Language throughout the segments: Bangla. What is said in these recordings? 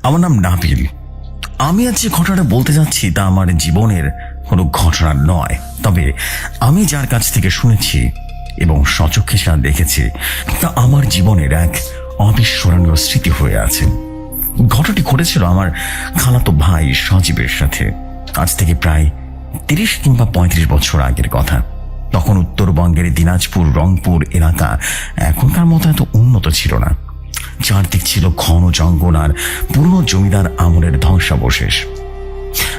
আমার নাম নাবিল। আমি আজ যে ঘটনাটা বলতে যাচ্ছি তা আমার জীবনের কোনো ঘটনা নয়, তবে আমি যার কাছ থেকে শুনেছি এবং সচক্ষে যা দেখেছি তা আমার জীবনের এক অবিস্মরণীয় স্মৃতি হয়ে আছে। ঘটনাটি ঘটেছিল আমার খালাতো ভাই সজীবের সাথে। আজ থেকে প্রায় 30 কিংবা 35 বছর আগের কথা। তখন উত্তরবঙ্গের দিনাজপুর, রংপুর এলাকা এখনকার মতো এত উন্নত ছিল না। চারদিক ছিল ঘন জঙ্গল আর পুরনো জমিদার আমলের ধ্বংসাবশেষ।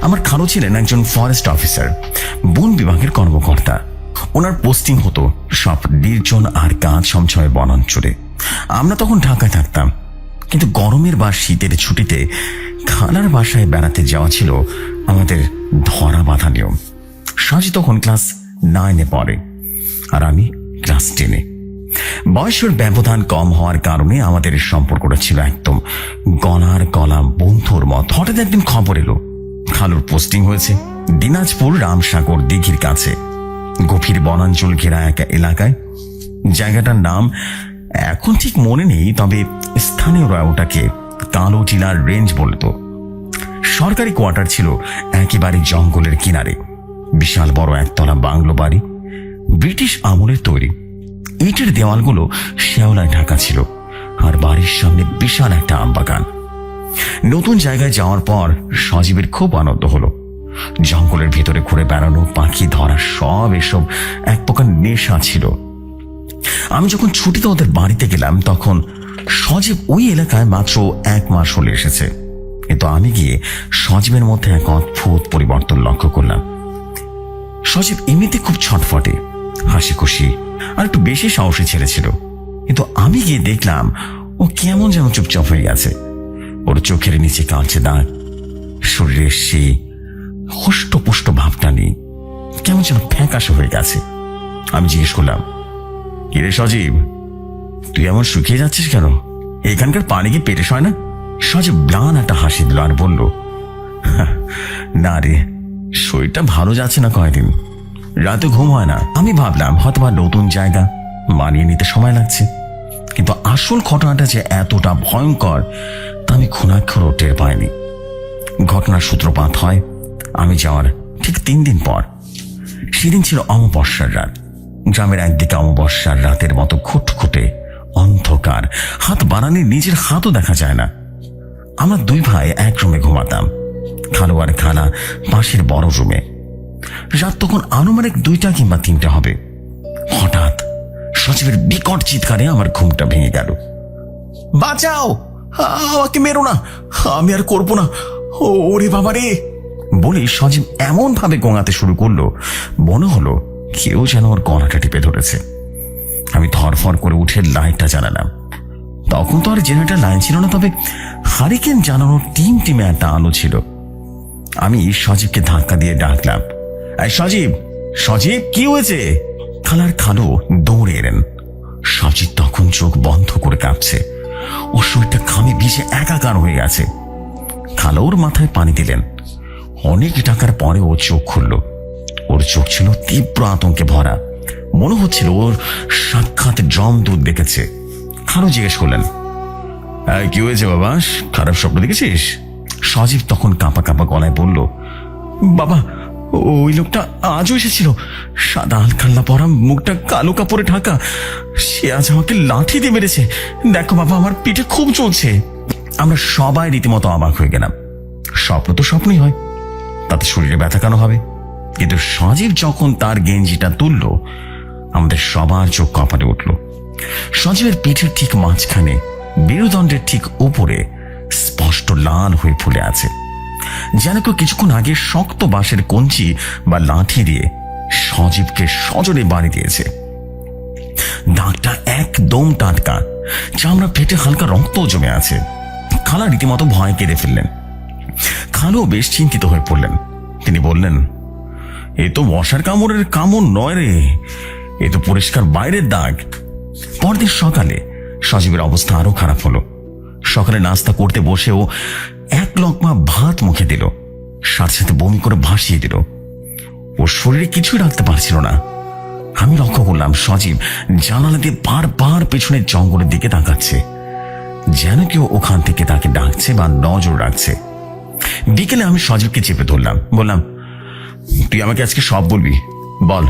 আমার খালু ছিলেন একজন ফরেস্ট অফিসার, বন বিভাগের কর্মকর্তা। ওনার পোস্টিং হতো সব নির্জন আর গাছ ছমছমে বনাঞ্চলে। আমরা তখন ঢাকায় থাকতাম, কিন্তু গরমের বা শীতের ছুটিতে খালার বাসায় বেড়াতে যাওয়া ছিল আমাদের ধরা বাঁধা নিয়ম। সাজি তখন ক্লাস 9-এ পড়ে আর আমি ক্লাস 10-এ। বয়সের ব্যবধান কম হওয়ার কারণে আমাদের সম্পর্কটা ছিল একদম গলার গলা বন্ধুর মত। হঠাৎ একদিন খবর এলো খালুর পোস্টিং হয়েছে দিনাজপুর রামসাগর দিঘির কাছে, গভীর বনাঞ্চল ঘেরা এক এলাকায়। জায়গাটার নাম এখন ঠিক মনে নেই, তবে স্থানীয়রা ওটাকে কালো টিলার রেঞ্জ বলতো। সরকারি কোয়ার্টার ছিল একেবারে জঙ্গলের কিনারে। বিশাল বড় একতলা বাংলো বাড়ি, ব্রিটিশ আমলের তৈরি। ইটের দেওয়ালগুলো শেওলায় ঢাকা ছিল আর বাড়ির সামনে বিশাল একটা আমবাগান। নতুন জায়গায় যাওয়ার পর সজীবের খুব আনন্দ হলো। জঙ্গলের ভেতরে ঘুরে বেড়ানো, পাখি ধরা, সব এসব এক প্রকার নেশা ছিল। আমি যখন ছুটিতে ওদের বাড়িতে গেলাম তখন সজীব ওই এলাকায় মাত্র 1 মাস হলে এসেছে। কিন্তু আমি গিয়ে সজীবের মধ্যে এক অদ্ভুত পরিবর্তন লক্ষ্য করলাম। সজীব এমনিতে খুব ছটফটে, হাসি খুশি আর একটু বেশি সাহসী ছেলে ছিল, কিন্তু আমি গিয়ে দেখলাম ও কেমন যেন চুপচাপ হয়ে গেছে। ওর চোখের নিচে কালচে দাগ, শরীরে সে হষ্টপুষ্ট ভাবটা নেই, কেমন যেন ফ্যাকাশে হয়ে গেছে। আমি জিজ্ঞেস করলাম, কিরে সজীব, তুই এমন শুকিয়ে যাচ্ছিস কেন? এখানকার পানি কি পেটে সয় না? সজীব ব্লান একটা হাসি দিল আর বলল, না রে, শরীরটা ভালো যাচ্ছে না কয়েকদিন, রাতে ঘুম হয় না। আমি ভাবলাম হয়তোবা নতুন জায়গা, মানিয়ে নিতে সময় লাগছে। কিন্তু আসল ঘটনাটা যে এতটা ভয়ঙ্কর তা আমি ক্ষুণাক্ষরও টের পাইনি। ঘটনার সূত্রপাত হয় আমি যাওয়ার ঠিক 3 দিন পর। সেদিন ছিল অমাবস্যার রাত। গ্রামের একদিকে অমাবস্যার রাতের মতো খুটখুটে অন্ধকার, হাত বাড়ালে নিজের হাতও দেখা যায় না। আমরা 2 ভাই এক রুমে ঘুমাতাম, খালু আর খালা পাশের বড় রুমে। রাত তখন আনুমানিক 2টা কিংবা 3টে হবে। হঠাৎ সজীবের বিকট চিৎকারে আমার ঘুমটা ভেঙে গেল। বাঁচাও, আমাকে মেরো না, আমি আর করবো না, ওরে বাবা রে বলে সজীব এমন ভাবে গোঙাতে শুরু করলো মনে হলো কেউ যেন ওর গলাটা টিপে ধরেছে। আমি ধরফর করে উঠে লাইটটা জ্বালালাম। তখন তো আর জেনারেটর লাইন ছিল না, তবে হারিকেন জ্বালানোর টিমে একটা আলো ছিল। আমি সজীবকে ধাক্কা দিয়ে ডাকলাম, সজীব, সজীব, কি হয়েছে? খালার খালু দৌড়ে এলেন। সজীব তখন চোখ বন্ধ করে কাঁপছে, ওর শরীরটা ঘামে ভিজে একাকার হয়ে গেছে। খালা ওর মাথায় পানি দিলেন। অনেক টাকার পরে ও চোখ খুলল। ওর চোখ ছিল তীব্র আতঙ্কে ভরা, মনে হচ্ছিল ওর সাক্ষাৎ যমদূত দেখেছে। খালু জিজ্ঞেস করলেন, কি হয়েছে বাবা, খারাপ স্বপ্ন দেখেছিস? সজীব তখন কাঁপা কাঁপা গলায় বলল, বাবা, ওই লোকটা আজও এসেছিল, সাদা আলখাল্লা পরা, মুখটা কালো কাপড়ে ঢাকা। সে আজ আমাকে লাঠি দিয়ে মেরেছে। দেখো বাবা, আমার পিঠে খুব চলছে। আমরা সবাই রীতিমতো অবাক হয়ে গেলাম। স্বপ্ন তো স্বপ্নই হয়, তাতে শরীরে ব্যথা কেন হবে? কিন্তু সজীব যখন তার গেঞ্জিটা তুলল আমাদের সবার চোখ কপালে উঠল। সজীবের পিঠের ঠিক মাঝখানে, মেরুদণ্ডের ঠিক উপরে স্পষ্ট লাল হয়ে ফুলে আছে, যেন কেউ কিছুক্ষণ আগে শক্ত বাঁশের কঞ্চি বা লাঠি দিয়ে সজীবকে সজোরে বাড়ি দিয়েছে। দাগটা একদম টাটকা, চামড়া ফেটে হালকা রক্তও জমে আছে। খালা রীতিমতো ভয় কেঁদে ফেললেন। খালুও বেশ চিন্তিত হয়ে পড়লেন। তিনি বললেন, এ তো মশার কামড়ের কামড় নয় রে, এ তো পরিষ্কার বাইরের দাগ। পরদিন সকালে সজীবের অবস্থা আরো খারাপ হলো। সকালে নাস্তা করতে বসেও 1 লকমা ভাত মুখে দিল, সাথে সাথে বমি করে ভাসিয়ে দিল। ওর শরীরে কিছুই রাখতে পারছিল না। আমি লক্ষ্য করলাম সজীব জানালা দিয়ে বারবার পেছনের জঙ্গলের দিকে তাকাচ্ছে, যেন কেউ ওখান থেকে তাকে ডাকছে। রাখছে বা নজর রাখছে। বিকেলে আমি সজীবকে চেপে ধরলাম, বললাম, তুই আমাকে আজকে সব বলবি। বল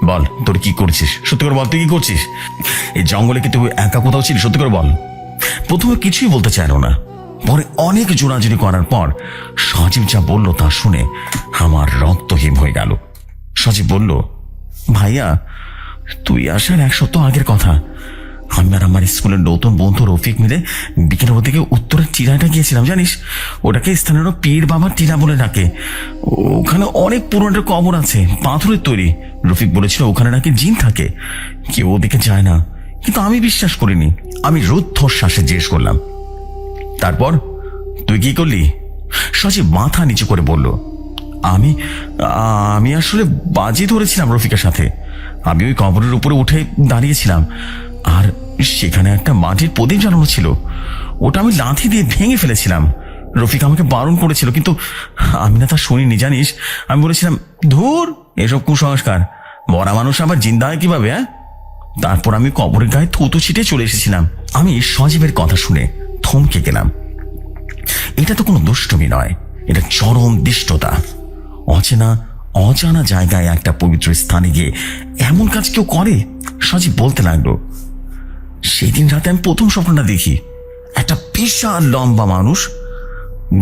বল, তোর কি করছিস, সত্যি করে বল, তুই কি করছিস? এই জঙ্গলে কি তুই একা কোথাও ছিলি? সত্যি করে বল। প্রথমে কিছুই বলতে চাইল না, পরে অনেক জোরাজুরি করার পর সজীব যা বলল তা শুনে আমার রক্তহীন হয়ে গেল। সজীব বলল, ভাইয়া, তুই আসার 1 সপ্তাহ আগের কথা। আমি আর আমার স্কুলের নতুন বন্ধু রফিক মিলে বিকেলের ওদিকে উত্তরের টিলাটা গিয়েছিলাম, জানিস? ওটাকে স্থানীয় পীর বাবার টিলা বলে ডাকে। ওখানে অনেক পুরনো কবর আছে, পাথরের তৈরি। রফিক বলেছিল ওখানে নাকি জিন থাকে, কেউ ওদিকে যায় না। কিন্তু আমি বিশ্বাস করিনি। আমি রুদ্ধশ্বাসে জিজ্ঞেস করলাম, তারপর তুই কি করলি? সজীব মাথা নিচু করে বলল, আমি আমি আসলে বাজি ধরেছিলাম রফিকের সাথে। আমি ওই কবরের উপরে উঠে দাঁড়িয়েছিলাম, আর সেখানে একটা মাটির প্রদীপ জ্বালানো ছিল। ওটা আমি লাথি দিয়ে ভেঙে ফেলেছিলাম। রফিক আমাকে বারণ করেছিল, কিন্তু আমি না তা শুনিনি, জানিস? আমি বলেছিলাম, ধুর, এসব কুসংস্কার, মরা মানুষ আবার জিন্দা হয় কিভাবে? তারপর আমি কবরের গায়ে থুতু ছিটে চলে এসেছিলাম। আমি সজীবের কথা শুনে থমকে গেলাম। এটা তো কোনো দুষ্টুমি নয়, এটা চরম দৃষ্টতা। অজানা জায়গায় একটা পবিত্র স্থানে গিয়ে এমন কাজ কেউ করে? সজীব বলতে লাগলো, সেদিন রাতে আমি প্রথম স্বপ্নটা দেখি। একটা বিশাল লম্বা মানুষ,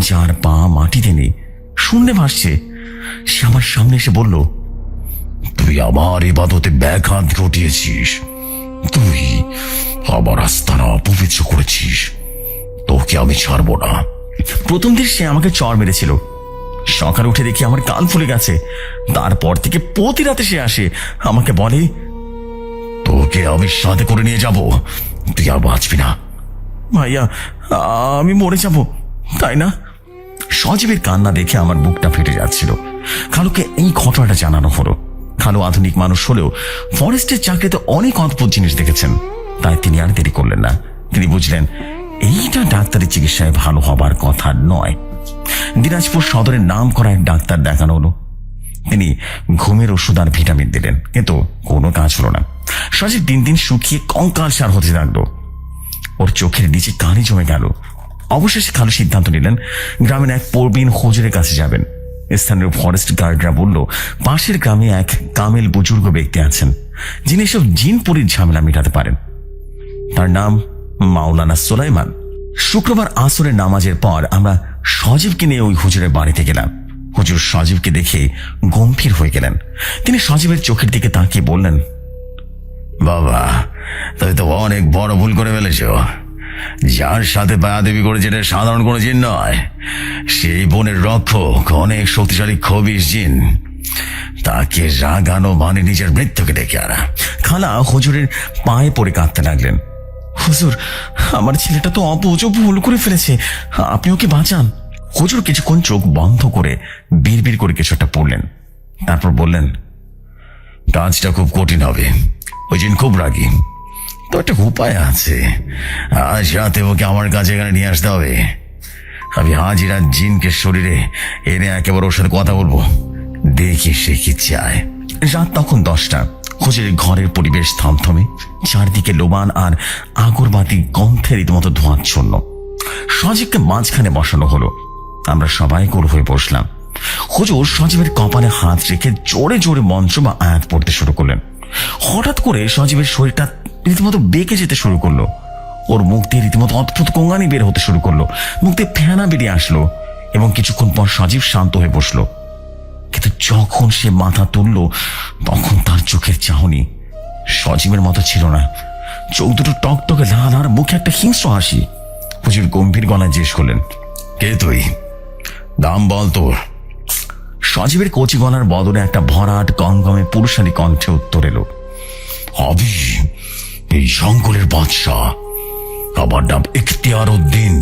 যার পা মাটিতে নেই, শূন্যে ভাসছে। সে আমার সামনে এসে বলল, তুই আমার ইবাদতে ব্যাঘাত ঘটিয়েছিস, তুই আমার আস্তানা অপবিত্র করেছিস, তোকে আমি ছাড়বো না। প্রথম দিন সে আমাকে চড় মেরেছিল। সকালে উঠে দেখি আমার কান ফুলে গেছে। তারপর থেকে প্রতি রাতে সে আসে, আমাকে বলে, তোকে আমি সাথে করে নিয়ে যাব, তুই আর বাঁচবি না। ভাইয়া, আমি মরে যাব, তাই না? সজীবের কান্না দেখে আমার বুকটা ফেটে যাচ্ছিল। খালুকে এই ঘটনাটা জানানো হলো। খালু আধুনিক মানুষ হলেও ফরেস্টের চাকরিতে অনেক অদ্ভুত জিনিস দেখেছেন, তাই তিনি আর দেরি করলেন না। তিনি বুঝলেন এইটা ডাক্তারি চিকিৎসায় ভালো হবার কথা নয়। দিনাজপুর সদরের নাম করা এক ডাক্তার দেখানো হলো। তিনি ঘুমের ওষুধ আর ভিটামিন দিলেন, কিন্তু কোনো কাজ হলো না। সজীব দিন দিন শুকিয়ে কঙ্কালসার হতে লাগলো। ওর চোখের নিচে কালি জমে গেল। অবশেষে খালু সিদ্ধান্ত নিলেন গ্রামের এক প্রবীণ হুজুরের কাছে যাবেন। স্থানীয় ফরেস্ট গার্ডরা বলল, পাশের গ্রামে এক কামেল বুজুর্গ ব্যক্তি আছেন, যিনি সব জিনপুরীর ঝামেলা মেটাতে পারেন। তার নাম মাওলানা সুলাইমান। শুক্রবার আসরের নামাজের পর আমরা সজীবকে নিয়ে ওই হুজুরের বাড়িতে গেলাম। হুজুর সজীবকে দেখে গম্ভীর হয়ে গেলেন। তিনি সজীবের চোখের দিকে তাকিয়ে বললেন, বাবা, তুমি তো অনেক বড় ভুল করে ফেলেছ। যার সাথে বায়াদেবী করেছে এটা সাধারণ কোনো জিন নয়, সেই বনের রক্ষক, অনেক শক্তিশালী খবিশ জিন। তাকে রাগানো মানে নিজের মৃত্যুকে ডেকে আনা। খালা হুজুরের পায়ে পড়ে কাঁদতে লাগলেন, হুজুর, আমার ছেলেটা তো অবুঝ ভুল করে ফেলেছে, আপনি ওকে বাঁচান। হুজুর কিছুক্ষণ চোখ বন্ধ করে বিড়বিড় করে কিছু একটা পড়লেন, তারপর বললেন, কাজটা খুব কঠিন হবে, ওই জিন খুব রাগী। তো একটা উপায় আছে, আজ রাতে ওকে আমার কাছে এখানে নিয়ে আসতে হবে। আমি হাজিরা জিনকে শরীরে এনে একেবারে ওর সাথে কথা বলবো, দেখি সে কি চায়। রাত তখন 10টা। হুজুরের ঘরের পরিবেশ থমথমে, চারদিকে লোবান আর আগরবাতি গন্ধে রীতিমতো ধোঁয়াচ্ছন্ন। সজীবকে মাঝখানে বসানো হলো। আমরা সবাই গোল হয়ে বসলাম। হুজুর সজীবের কপালে হাত রেখে জোরে জোরে মন্ত্র বা আয়াত পড়তে শুরু করলেন। হঠাৎ করে সজীবের শরীরটা রীতিমতো বেঁকে যেতে শুরু করলো। ওর মুখ দিয়ে রীতিমতো অদ্ভুত কোঙানি বের হতে শুরু করলো, মুখ দিয়ে ফেনা বেরিয়ে আসলো, এবং কিছুক্ষণ পর সজীব শান্ত হয়ে বসলো। কিন্তু যখন সে মাথা তুলল, তখন তার চোখের চাহনি সজীবের মতো ছিল না। চোখ দুটো টকটকে লাল আর মুখে একটা হিংস্র হাসি। হুজুর গম্ভীর গলায় জিজ্ঞেস করলেন, কে তুই? দাম বল তোর। সজীবের কচি গলার বদলে একটা ভরাট গমগমে পুরুষালী কণ্ঠে উত্তর এলো, আমি এই জঙ্গলের বাদশা, আমার নাম ইখতিয়ার উদ্দিন।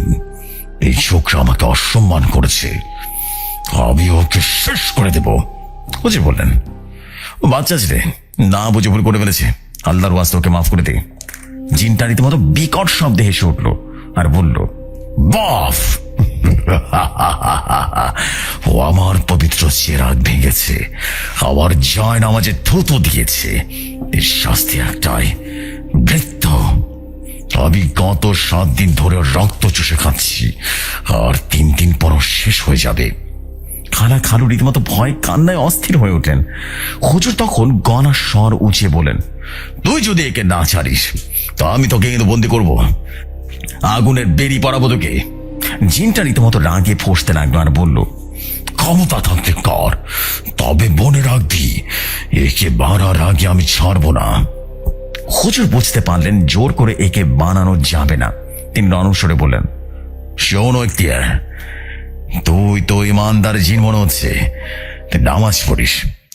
এই ছোকরা আমাকে অসম্মান করেছে, আমি ওকে শেষ করে দেব। হুজুর বললেন, ও বাচ্চা ছেলে, না বুঝে ভুল করে ফেলেছে, আল্লাহর ওয়াস্তে ওকে মাফ করে দে। জিনটা রীতিমতো বিকট শব্দে হেসে উঠল আর বলল, বাফ, ও আমার পবিত্র চেরাগ ভেঙেছে, আমার জয় নামাজে থুতু দিয়েছে, এর শাস্তি একটাই, মৃত্যু। আমি গত 7 দিন ধরে রক্ত চুষে খাচ্ছি, আর 3 দিন পর শেষ হয়ে যাবে। খালু রীতিমতো ভয় কান্নায় অস্থির হয়ে ওঠেন। হুজুর তখন গলার স্বর উঁচিয়ে বলেন, তুই যদি একে না ছাড়িস তা আমি তোকে কিন্তু বন্দি করব, আগুনের বেরি পড়াবো তোকে। জিনটা রীতিমতো রাগে ফসতে লাগলো আর বলল, ক্ষমতা থাকতে কর, তবে মনে রাখবি একে মারার আগে আমি ছাড়বো না। হুজুর বুঝতে পারলেন জোর করে একে বানানো যাবে না। তিনি নরম স্বরে বললেন, শোনো ইখতিয়ার, তুই তো ইমানদার জিন মনে হচ্ছে, তুই নামাজ পড়িস,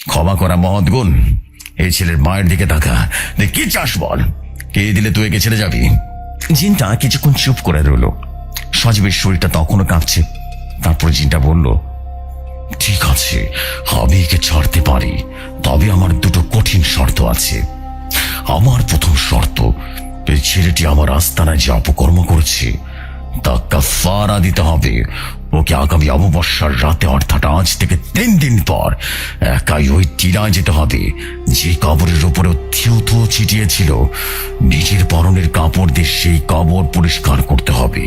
ক্ষমা করা মহৎ গুণ। এই ছেলের মায়ের দিকে তাকা, তুই কি চাস বল, কে দিলে তুই একে ছেড়ে যাবি? জিনটা কিছুক্ষণ চুপ করে রইল। সজীবের শরীরটা তখনও কাঁপছে। তারপর জিনটা বলল, ঠিক আছে, আমি একে ছাড়তে পারি, তবে আমার 2টো কঠিন শর্ত আছে। আমার প্রথম শর্ত, এই ছেলেটি আমার আস্তানায় যে অপকর্ম করেছে তা কাফারা দিতে হবে। ওকে আগামী অমাবস্যার রাতে, অর্থাৎ আজ থেকে 3 দিন পর একাই ওই টিলায় যেতে হবে যে কবরের উপরে থিউথু ছিটিয়েছিল। নিজের পরনের কাপড় দিয়ে সেই কবর পরিষ্কার করতে হবে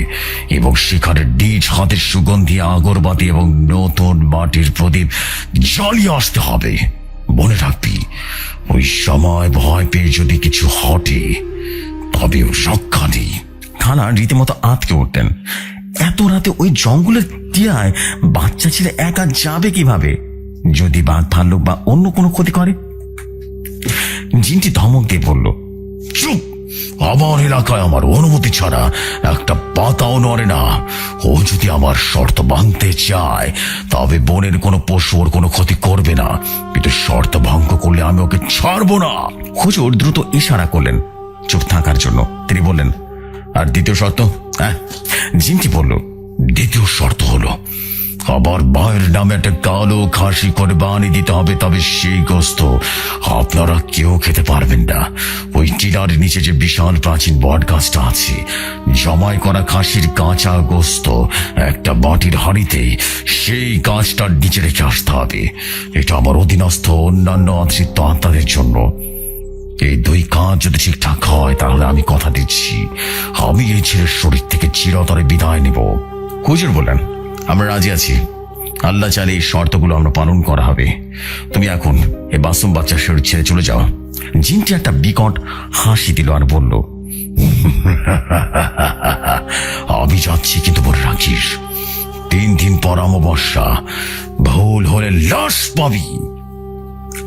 এবং সেখানে নিজ হাতের সুগন্ধি আগরবাতি এবং নতুন মাটির প্রদীপ জ্বালিয়ে আসতে হবে। মনে রাখবি, ওই সময় ভয় পেয়ে যদি কিছু হটে তবে রক্ষা নেই। খালা রীতিমতো আঁতকে উঠতেন। এত রাতে ওই জঙ্গলের টিয়ায় বাচ্চা ছেলে একা যাবে কিভাবে? যদি বাঘ ভাল্লুক বা অন্য কোনো ক্ষতি করে? জিনটি ধমক দিয়ে বলল, চুপ! আমার এলাকায় আমার অনুমতি ছাড়া একটা পাতাও নড়ে না। ও যদি আমার শর্ত ভাঙতে চায় তবে বনের কোনো পশু ওর কোনো ক্ষতি করবে না, কিন্তু শর্ত ভঙ্গ করলে আমি ওকে ছাড়বো না। হুজুর দ্রুত ইশারা করলেন চুপ থাকার জন্য। তিনি বললেন, আর দ্বিতীয় শর্ত? জিনটি বলল, দ্বিতীয় শর্ত হলো আবার মায়ের নামে একটা কালো খাসি করে বানিয়ে দিতে হবে, তবে সেই গোস্ত আপনারা কেউ খেতে পারবেন না। ওই টিলার নিচে যে বিশাল প্রাচীন বট গাছটা আছে, জমাই করা খাসির কাঁচা গোস্ত একটা মাটির হাঁড়িতে সেই গাছটার নিচে রেখে আসতে হবে। এটা আমার অধীনস্থ অন্যান্য অতৃপ্ত আত্মাদের জন্য। এই 2 কাজ যদি ঠিকঠাক হয় তাহলে আমি কথা দিচ্ছি, আমি এই ছেলের শরীর থেকে চিরতরে বিদায় নেব। হুজুর বললেন, আমরা রাজি আছি। আল্লাহ চাইলে এই শর্তগুলো আমরা পালন করা হবে। তুমি এখন এই মাসুম বাচ্চার শরীর ছেড়ে চলে যাও। জিনটি একটা বিকট হাসি দিল আর বলল, আমি যাচ্ছি, কিন্তু বলে রাখিস 3 দিন পর অমাবস্যা, ভুল হলে লাশ পাবি।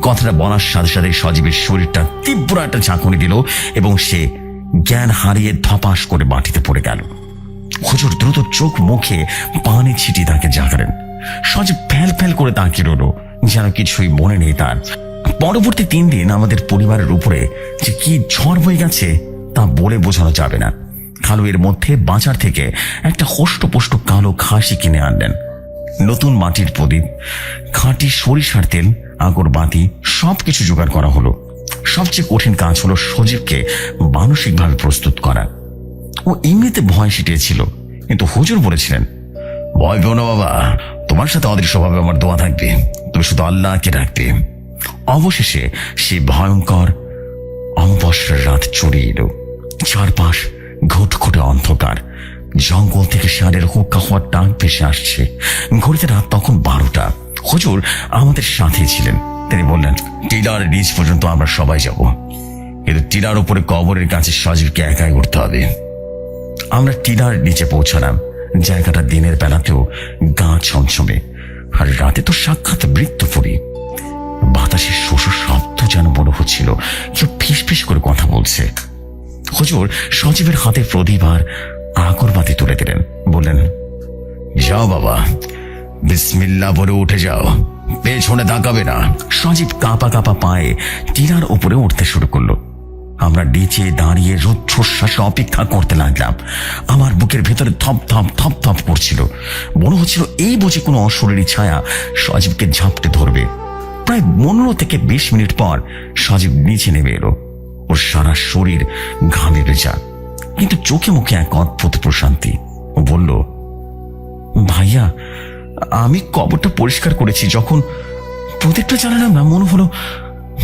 কথাটা বলার সাথে সাথে সজীবের শরীরটা তীব্র একটা ঝাঁকুনি দিল এবং সে জ্ঞান হারিয়ে ধপাস করে মাটিতে পড়ে গেল। হুজুর দ্রুত চোখ মুখে পানি ছিটিয়ে তাকে জাগালেন। সজীব ফ্যাল ফ্যাল করে তাকিয়ে রইল, যেন কিছুই মনে নেই তার। পরবর্তী 3 দিন আমাদের পরিবারের উপরে যে কি ঝড় বয়ে গেছে তা বলে বোঝানো যাবে না। খালু এর মধ্যে বাজার থেকে একটা হোষ্টপুষ্ট কালো খাসি কিনে আনলেন। নতুন মাটির প্রদীপ, খাঁটি সরিষার তেল, আগরবাতি সবকিছু জোগাড় করা হলো। সবচেয়ে কঠিন কাজ হলো সজীবকে মানসিকভাবে প্রস্তুত করা। ও এমনিতে ভয় সিটিয়েছিল, কিন্তু হুজুর বলেছিলেন, ভয় পেও না বাবা, তোমার সাথে অদৃশ্য স্বভাবে আমার দোয়া থাকবে, তুমি শুধু আল্লাহকে ডাকবে। অবশেষে সেই ভয়ঙ্কর অমাবস্যার রাত চড়িয়ে এলো। চারপাশ ঘুটঘুটে অন্ধকার। জঙ্গল থেকে ষাঁড়ের হুক্কা হওয়ার ডাক ভেসে আসছে। ঘড়িতে রাত তখন 12টা। হুজুর আমাদের সাথে ছিলেন। তিনি বললেন, টিলার নিচ পর্যন্ত আমরা সবাই যাব, কিন্তু টিলার উপরে কবরের কাছে সজীবকে একাই উঠতে হবে। আমরা টিলার নিচে পৌঁছালাম। জায়গাটা দিনের বেলাতেও গা ছমছমে, আর রাতে তো সাক্ষাৎ মৃত্যুপুরী। বাতাসের শোষ শব্দ যেন মনে হচ্ছিল কেউ ফিস ফিস করে কথা বলছে। হুজুর সজীবের হাতে প্রদীপ আর আগরবাতি তুলে দিলেন। বললেন, যাও বাবা, বিসমিল্লাহ বলে উঠে যাও, পেছনে তাকাবে না। সজীব কাঁপা কাঁপা পায়ে টিলার উপরে উঠতে শুরু করলো। আমরা নিচে দাঁড়িয়ে রুদ্ধশ্বাসে অপেক্ষা করতে লাগলাম। আমার বুকের ভেতরে থপ থপ থপ থপ করছিল। মনে হচ্ছিল এই বুঝে কোনো অশরীরী ছায়া সজীবকে ঝাপটে ধরবে। প্রায় 15 থেকে 20 মিনিট পর সজীব নিচে নেমে এলো। ওর সারা শরীর ঘামে ভেজা, কিন্তু চোখে মুখে এক অদ্ভুত প্রশান্তি। ও বলল, ভাইয়া, আমি কবরটা পরিষ্কার করেছি। যখন প্রদীপটা জ্বালালাম না, মনে হলো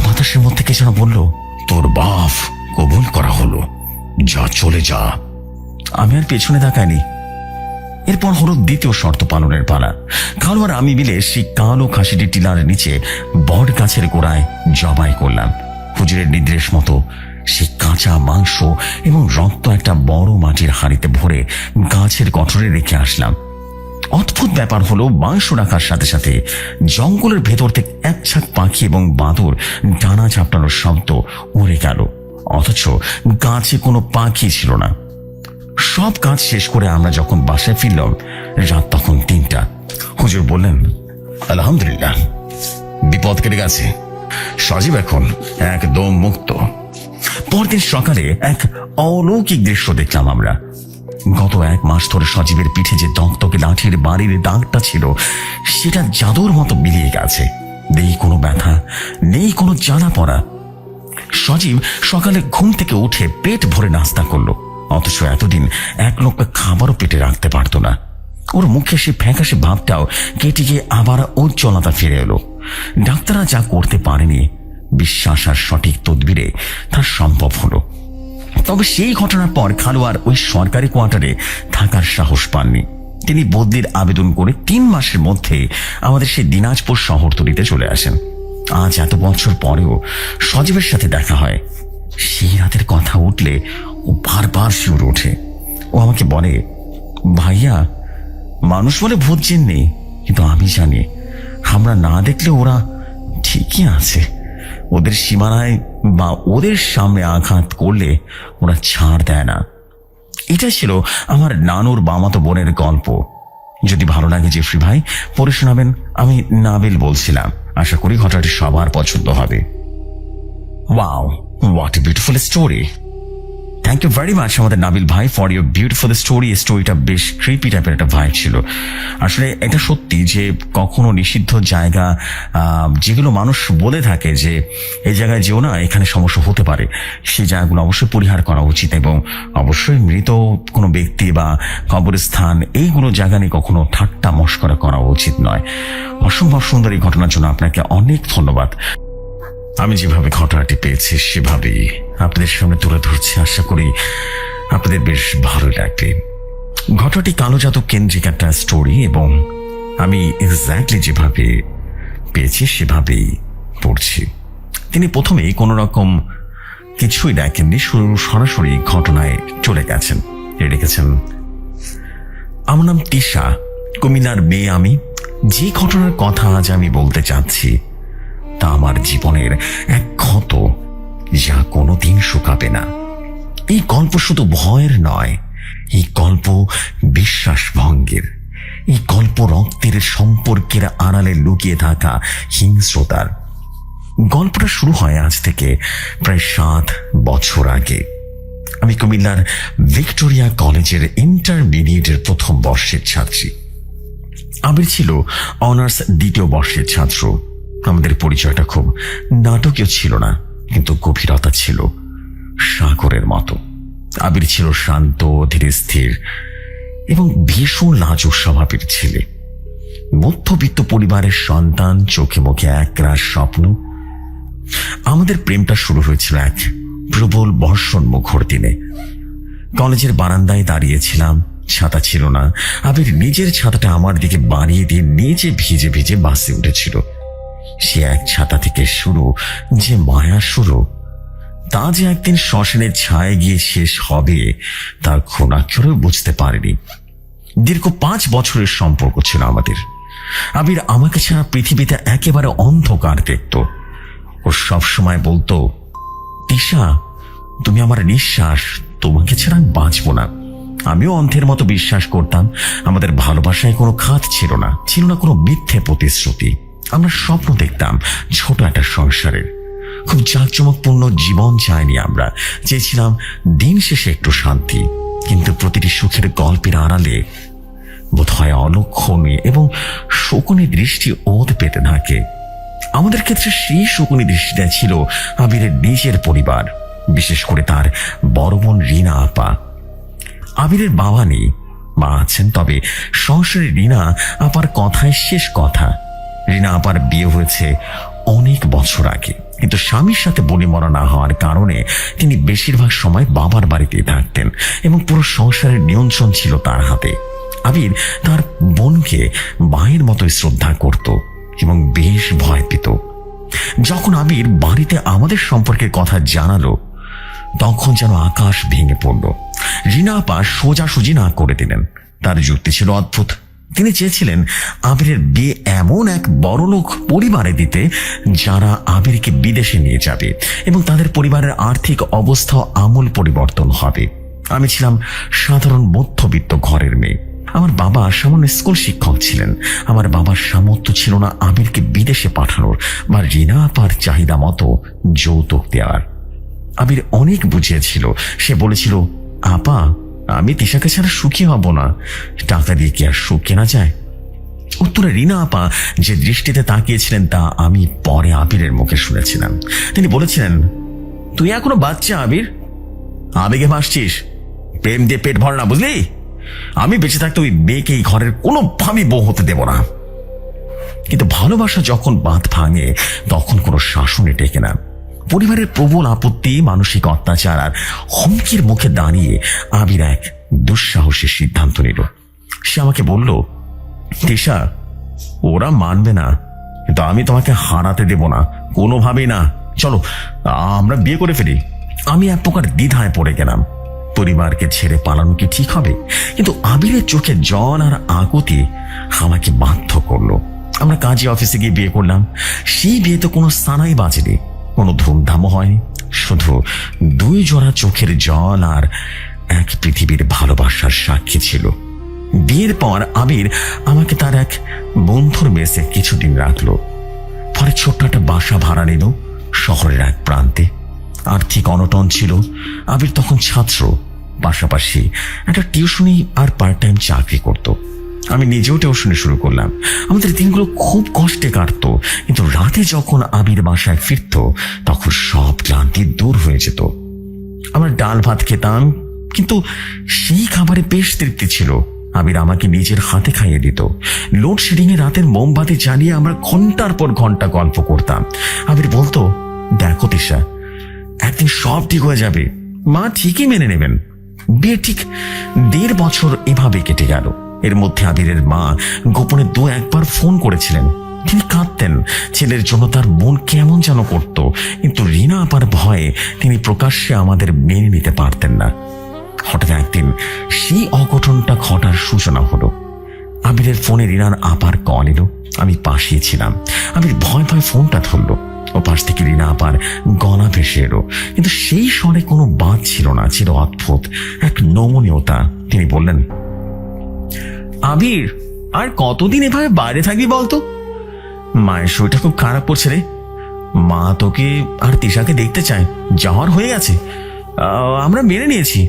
বাতাসের মধ্যে কে যেন বলল, তোর বাপ কবুল করা হলো। যা, চলে যা। আমি আর পেছনে তাকাইনি। এরপর হলো দ্বিতীয় শর্ত পালনের পালা। কালো আর আমি মিলে সেই কালো খাসিটি টিলার নিচে বট গাছের গোড়ায় জবাই করলাম। হুজুরের নির্দেশ মতো সেই কাঁচা মাংস এবং রক্ত একটা বড় মাটির হাঁড়িতে ভরে গাছের কঠোরে রেখে আসলাম। অদ্ভুত ব্যাপার হলো, মাংস রাখার সাথে সাথে জঙ্গলের ভেতর থেকে এক ঝাঁক পাখি এবং বাঁদর ডানা ঝাপটানোর শব্দ উড়ে গেল, অথচ গাছে কোনো পাখি ছিল না। সব কাজ শেষ করে আমরা যখন বাসায় ফিরলাম, রাত তখন 3টা। হুজুর বললেন, আলহামদুলিল্লাহ, বিপদ কেটে গেছে, সজীব এখন একদম মুক্ত। পরদিন সকালে এক অলৌকিক দৃশ্য দেখলাম আমরা। গত 1 মাস ধরে সজীবের পিঠে যে দগদগে লাঠির বাড়ির দাগটা ছিল, সেটা জাদুর মতো মিলিয়ে গেছে। নেই কোনো ব্যথা, নেই কোনো জ্বালা পড়া। সজীব সকালে ঘুম থেকে উঠে পেট ভরে নাস্তা করলো, অথচ এতদিন এক লোকটা খাবারও পেটে রাখতে পারতো না। ওর মুখে সে ফ্যাকাশে ভাবটাও কেটে গিয়ে আবার উজ্জ্বলতা ফিরে এলো। ডাক্তাররা যা করতে পারেনি, বিশ্বাস আর সঠিক তদবিরে তা সম্ভব হলো। তবে সেই ঘটনার পর খালু আর ওই সরকারি কোয়ার্টারে থাকার সাহস পাননি। তিনি বদলির আবেদন করে 3 মাসের মধ্যে আমাদের সেই দিনাজপুর শহরতলিতে চলে আসেন। আজ এত বছর পরেও সজীবের সাথে দেখা হয়। সেই রাতের কথা উঠলে ও বারবার শিউরে ওঠে। ও আমাকে বলে, ভাইয়া, মানুষ বলে ভূত জিন নেই, কিন্তু আমি জানি আমরা না দেখলে ওরা ঠিকই আছে। ওদের সীমানায় বা ওদের সামনে আঘাত করলে ওরা ছাড় দেয় না। এটা ছিল আমার নানুর মামাতো বোনের গল্প। যদি ভালো লাগে জেফরি ভাই, পড়ে শোনাবেন। আমি নাবিল বলছিলাম। আশা করি ঘটনাটি সবার পছন্দ হবে। Wow, what a beautiful story. Thank you very much আমাদের নাবিল ভাই ফর ইউর বিউটিফুল স্টোরি। স্টোরিটা বেশ ক্রিপি টাইপের একটা ভাইব ছিল। আসলে এটা সত্যি যে কখনো নিষিদ্ধ জায়গা, যেগুলো মানুষ বলে থাকে যে এই জায়গায় যেও না, এখানে সমস্যা হতে পারে, সেই জায়গাগুলো অবশ্যই পরিহার করা উচিত। এবং অবশ্যই মৃত কোনো ব্যক্তি বা কবরস্থান, এইগুলো জায়গা নিয়ে কখনো ঠাট্টা মশকরা করা উচিত নয়। অসম্ভব সুন্দর এই ঘটনার জন্য আপনাকে অনেক ধন্যবাদ। আমি যেভাবে ঘটনাটি পেয়েছি সেভাবেই আপনাদের সামনে তুলে ধরছি। আশা করি আপনাদের বেশ ভালো লাগবে। ঘটনাটি কালো জাদু কেন্দ্রিক একটা স্টোরি, এবং আমি এক্স্যাক্টলি যেভাবে পেয়েছি সেভাবেই পড়ছি। তিনি প্রথমেই কোনো রকম কিছুই দেখেননি, সরাসরি ঘটনায় চলে গেছেন। লিখেছেন, আমার নাম তিশা, কুমিল্লার মেয়ে আমি। যে ঘটনার কথা আজ আমি বলতে চাচ্ছি তা আমার জীবনের এক ক্ষত, যা কোনোদিন শুকাবে না। এই গল্প শুধু ভয়ের নয়, এই গল্প বিশ্বাস ভঙ্গের, এই গল্প রক্তের সম্পর্কের আড়ালে লুকিয়ে থাকা হিংস্রতার। গল্পটা শুরু হয় আজ থেকে প্রায় 7 বছর আগে। আমি কুমিল্লার ভিক্টোরিয়া কলেজের ইন্টারমিডিয়েটের 1ম বর্ষের ছাত্রী। আবির ছিল অনার্স 2য় বর্ষের ছাত্র। আমাদের পরিচয়টা খুব নাটকীয় ছিল না, কিন্তু গভীরতা ছিল সাগরের মতো। আবির ছিল শান্ত, ধীরে স্থির এবং ভীষণ লাজুক স্বভাবের ছেলে। মধ্যবিত্ত পরিবারের সন্তান, চোখে মুখে একরাশ স্বপ্ন। আমাদের প্রেমটা শুরু হয়েছিল এক প্রবল বর্ষণ মুখর দিনে। কলেজের বারান্দায় দাঁড়িয়েছিলাম, ছাতা ছিল না। আবির নিজের ছাতাটা আমার দিকে বাড়িয়ে দিয়ে নিজে ভিজে ভিজে বাসে উঠেছিল। সে এক ছাতা থেকে শুরু যে মায়া শুরু, তা যে একদিন শ্মশানের ছায়ে গিয়ে শেষ হবে তার ক্ষণাক্ষরেও বুঝতে পারেনি। দীর্ঘ 5 বছরের সম্পর্ক ছিল আমাদের। আবির আমাকে ছাড়া পৃথিবীতে একেবারে অন্ধকার দেখত। ও সবসময় বলতো, তিশা, তুমি আমার নিঃশ্বাস, তোমাকে ছাড়া আমি বাঁচব না। আমিও অন্ধের মতো বিশ্বাস করতাম। আমাদের ভালোবাসায় কোনো খাত ছিল না, ছিল না কোনো মিথ্যে প্রতিশ্রুতি। আমরা স্বপ্ন দেখতাম ছোট একটা সংসারের। খুব জাঁকজমকপূর্ণ জীবন চাইনি আমরা, চেয়েছিলাম দিন শেষে একটু শান্তি। কিন্তু প্রতিটি সুখের গল্পের আড়ালে বোধহয় অলক্ষণে এবং শকুনি দৃষ্টি ওত পেতে থাকে। আমাদের ক্ষেত্রে সেই শকুনি দৃষ্টিটা ছিল আবিরের নিজের পরিবার, বিশেষ করে তার বড় বোন রিনা আপা। আবিরের বাবা নেই, মা আছেন, তবে সংসারে রিনা আপার কথায় শেষ কথা। রিনা আপার বিয়ে হয়েছে অনেক বছর আগে। কিন্তু স্বামীর সাথে বনিমরা না হওয়ার কারণে তিনি বেশিরভাগ সময় বাবার বাড়িতেই থাকতেন এবং পুরো সংসারের নিয়ন্ত্রণ ছিল তার হাতে। আবির তার বোনকে মায়ের মতোই শ্রদ্ধা করত এবং বেশ ভয় পেত। যখন আবির বাড়িতে আমাদের সম্পর্কের কথা জানালো তখন যেন আকাশ ভেঙে পড়ল। রিনা আপা সোজাসুজি না করে দিলেন। তার যুক্তি ছিল অদ্ভুত। তিনি চেয়েছিলেন আবিরের বিয়ে এমন এক বড়লোক পরিবারে দিতে যারা আবিরকে বিদেশে নিয়ে যাবে এবং তাদের পরিবারের আর্থিক অবস্থাও আমূল পরিবর্তন হবে। আমি ছিলাম সাধারণ মধ্যবিত্ত ঘরের মেয়ে। আমার বাবা সামান্য স্কুল শিক্ষক ছিলেন। আমার বাবার সামর্থ্য ছিল না আবিরকে বিদেশে পাঠানোর বা রিনা আপার চাহিদা মতো যৌতুক দেওয়ার। আবির অনেক বুঝিয়েছিল। সে বলেছিল, আপা আমি তিশাকে ছাড়া সুখী হব না, টাকা দিয়ে কি আর সুখ কেনা যায়? উত্তরে রিনা আপা যে দৃষ্টিতে তাকিয়েছিলেন তা আমি পরে আবিরের মুখে শুনেছিলাম। তিনি বলেছিলেন, তুই এখনো বাচ্চা আবির, আবেগে ভাসছিস, প্রেম দিয়ে পেট ভরে না, বুঝলি? আমি বেঁচে থাকতে ওই মেয়েকে এই ঘরের কোনোভাবেই বউ হতে দেব না। কিন্তু ভালোবাসা যখন বাঁধ ভাঙে তখন কোনো শাসনে টেকে না। পরিবারের প্রবল আপত্তি, মানসিক অত্যাচার আর হুমকির মুখে দাঁড়িয়ে আবির এক দুঃসাহসের সিদ্ধান্ত নিল। সে আমাকে বলল, তিশা ওরা মানবে না, কিন্তু আমি তোমাকে হারাতে দেব না, কোনোভাবেই না। চলো আমরা বিয়ে করে ফেলি। আমি এক প্রকার দ্বিধায় পড়ে গেলাম। পরিবারকে ছেড়ে পালানো কি ঠিক হবে? কিন্তু আবিরের চোখে জল আর আকুতি আমাকে বাধ্য করলো। আমরা কাজী অফিসে গিয়ে বিয়ে করলাম। সেই বিয়েতে কোনো স্থানাই বাজেনি, কোনো ধুমধামও হয়নি, শুধু দুই জোড়া চোখের জল আর এক পৃথিবীর ভালোবাসার সাক্ষী ছিল। বিয়ের পর আবির আমাকে তার এক বন্ধুর মেসে কিছুদিন রাখলো। পরে ছোট্ট একটা বাসা ভাড়া নিল শহরের এক প্রান্তে। আর্থিক অনটন ছিল। আবির তখন ছাত্র, পাশাপাশি একটা টিউশনি আর পার্ট টাইম চাকরি করত। আমি নিজেও টিউশনি শুরু করলাম। আমাদের দিনগুলো খুব কষ্টে কাটতো, কিন্তু রাতে যখন আবির বাসায় ফিরত তখন সব ক্লান্তি দূর হয়ে যেত। আমরা ডাল ভাত খেতাম, কিন্তু সেই খাবারে বেশ তৃপ্তি ছিল। আবির আমাকে নিজের হাতে খাইয়ে দিত। লোডশেডিং এ রাতের মোমবাতি জ্বালিয়ে আমরা ঘন্টার পর ঘন্টা গল্প করতাম। আবির বলতো, দেখো তিশা, একদিন সব ঠিক হয়ে যাবে, মা ঠিকই মেনে নেবেন। বিয়ে ঠিক 1.5 বছর এভাবে কেটে গেল। এর মধ্যে আবিরের মা গোপনে 2-1 বার ফোন করেছিলেন। তিনি কাঁদতেন, ছেলের জন্য তার মন কেমন যেন করত, কিন্তু রিনা আপার ভয়ে তিনি প্রকাশ্যে আমাদের মেনে নিতে পারতেন না। হঠাৎ একদিন সেই অঘটনটা ঘটার সূচনা হলো। আবিরের ফোনে রিনার আপার কল এলো। আমি পাশেই ছিলাম। আবির ভয় ভয় ফোনটা ধরলো। ও পাশ থেকে রিনা আপার গলা ভেসে এলো, কিন্তু সেই স্বরে কোনো বাদ ছিল না, ছিল অদ্ভুত এক নমনীয়তা। তিনি বললেন, আবির আর কতদিন এভাবে বাইরে থাকবি বলতো? মায়ের শরীরটা খুব খারাপ করছে রে। মা তোকে আর তিশাকে দেখতে চায়, যাওয়ার হয়ে গেছে, আমরা মেনে নিয়েছি,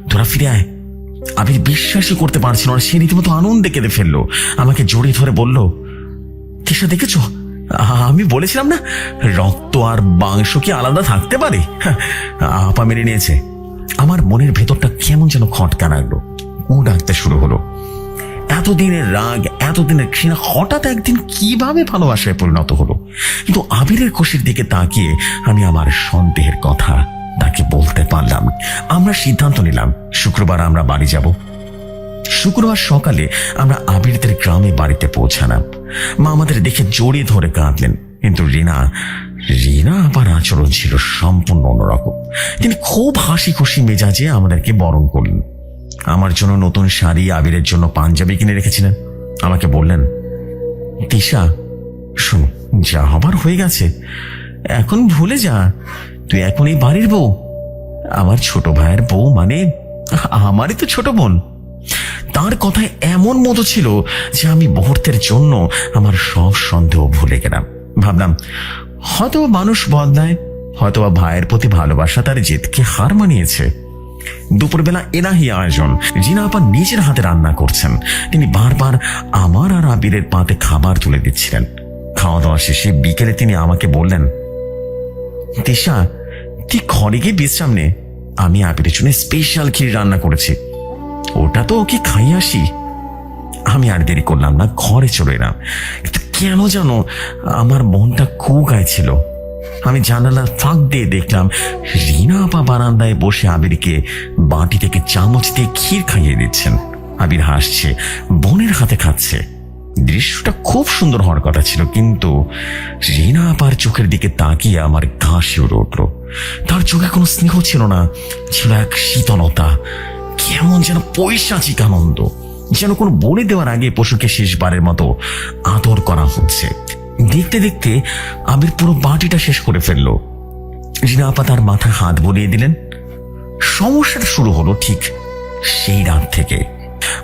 তোরা ফিরে আয়। আবির বিশ্বাসই করতে পারছিল না। সে রীতিমতো আনন্দে কেঁদে ফেললো। আমাকে জড়িয়ে ধরে বলল, তিশা দেখেছো, আমি বলেছিলাম না রক্ত আর মাংস কি আলাদা থাকতে পারে? আপা মেনে নিয়েছে। আমার মনের ভেতরটা কেমন যেন খটকা লাগলো। ও ডাকতে শুরু হলো। এতদিনের রাগ, এতদিনের ঘৃণা হঠাৎ একদিন কিভাবে ভালোবাসায় পরিণত হলো। কিন্তু আবিরের খুশির দিকে তাকিয়ে আমি আমার সন্দেহের কথা তাকে বলতে পারলাম। আমরা সিদ্ধান্ত নিলাম শুক্রবার আমরা বাড়ি যাব। শুক্রবার সকালে আমরা আবিরদের গ্রামে বাড়িতে পৌঁছালাম। মা আমাদের দেখে জড়িয়ে ধরে কাঁদলেন, কিন্তু রিনা আবার আচরণ ছিল সম্পূর্ণ অন্যরকম। তিনি খুব হাসি খুশি মেজাজে আমাদেরকে বরণ করলেন। আমার জন্য নতুন শাড়ি, আবিরের জন্য পাঞ্জাবি কিনে রেখেছিলেন। আমাকে বললেন, তিশা শোন, যা হবার হয়ে গেছে, এখন ভুলে যা, তুই এখন এই বাড়ির বউ, আমার ছোট ভাইয়ের বউ, মানে আমারই তো ছোট বোন। তার কথায় এমন মতো ছিল যে আমি মুহূর্তের জন্য আমার সব সন্দেহ ভুলে গেলাম। ভাবলাম হয়তো মানুষ বদলায়, হয়তো ভাইয়ের প্রতি ভালোবাসা তার জেদকে হার মানিয়েছে। দুপুরবেলা এলাহি আয়োজন। জিনা আপা নিজের হাতে রান্না করছেন। তিনি বারবার আমার আর আবিরের পাতে খাবার তুলে দিচ্ছিলেন। খাওয়া দাওয়া শেষে বিকেলে তিনি আমাকে বললেন, তিশা তুই ঘরে গিয়ে বিশ্রাম নে, আমি আবিরের জন্য স্পেশাল ক্ষীর রান্না করেছি, ওটা তো ওকে খাইয়ে আসি। আমি আর দেরি করলাম না, ঘরে চলে এলাম। কিন্তু কেন যেন আমার মনটা খুব গাইছিল। আমি জানালার ফাঁক দিয়ে দেখলাম রিনা আপা বারান্দায় বসে আবিরকে বাটি থেকে চামচ দিয়ে ক্ষীর খাইয়ে দিচ্ছেন। আবির হাসছে, বোনের হাতে খাচ্ছে। দৃশ্যটা খুব সুন্দর হওয়ার কথা ছিল, কিন্তু রিনা আপার চোখের দিকে তাকিয়ে আমার গা শিউরে উঠল। তার চোখে কোনো স্নেহ ছিল না, ছিল এক শীতলতা, কেমন যেন পৈশাচিক আনন্দ, যেন কোনো বলি দেওয়ার আগে পশুকে শেষবারের মতো আদর করা হচ্ছে। দেখতে দেখতে আবির পুরো বাটিটা শেষ করে ফেললো। রিনা আপা তার মাথায় হাত বুলিয়ে দিলেন। সমস্যাটা শুরু হলো ঠিক সেই রাত থেকে।